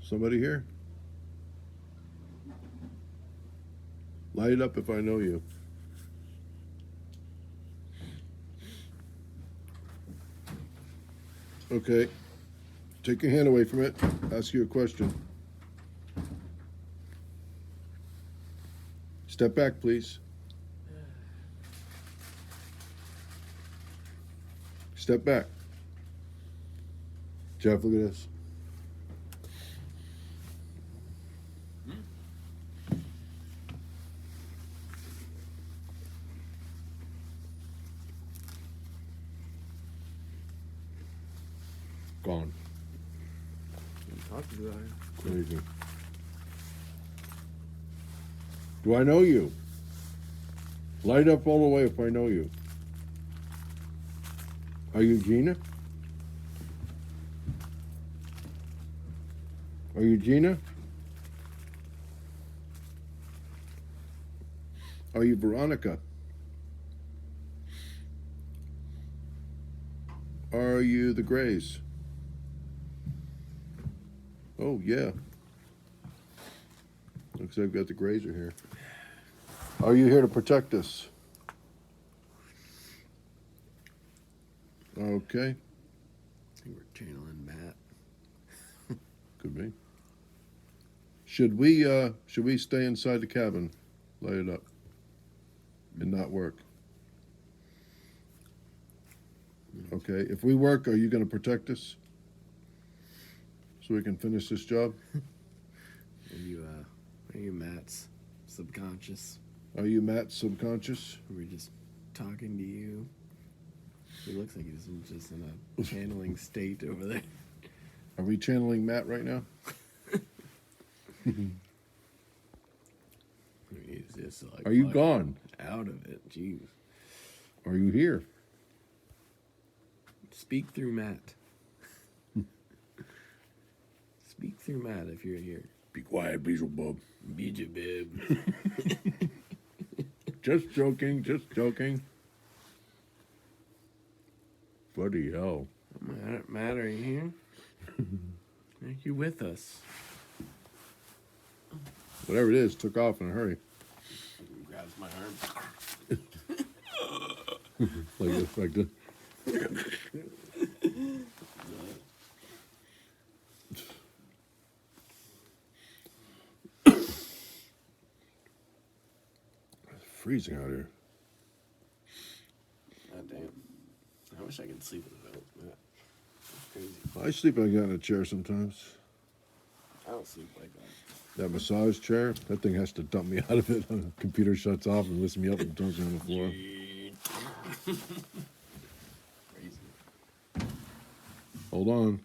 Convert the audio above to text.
Somebody here? Light it up if I know you. Okay. Take your hand away from it. Ask you a question. Step back, please. Step back. Jeff, look at this. Gone. Crazy. Do I know you? Light up all the way if I know you. Are you Gina? Are you Gina? Are you Veronica? Are you the Grays? Oh, yeah. Looks like I've got the Grazer here. Are you here to protect us? Okay. I think we're channeling Matt. Could be. Should we stay inside the cabin, light it up, and not work? Okay. If we work, are you going to protect us? So we can finish this job? Are you Matt's subconscious? Are you Matt's subconscious? We're just talking to you. He looks like he's just in a channeling state over there. Are we channeling Matt right now? He's just like, Are you fucking gone? out of it? Jeez. Are you here? Speak through Matt. Speak through Matt if you're here. Be quiet, Beelzebub. Beelzebub. Just joking, just joking. Bloody hell. Matt, are you here? Are you with us? Whatever it is, took off in a hurry. Grabs my arm. Like this, like this. It's freezing out here. God damn. I wish I could sleep without Matt. That's crazy. I sleep like that in a chair sometimes. I don't sleep like that. That massage chair, that thing has to dump me out of it. The computer shuts off and lifts me up and dumps me on the floor. Crazy. Hold on.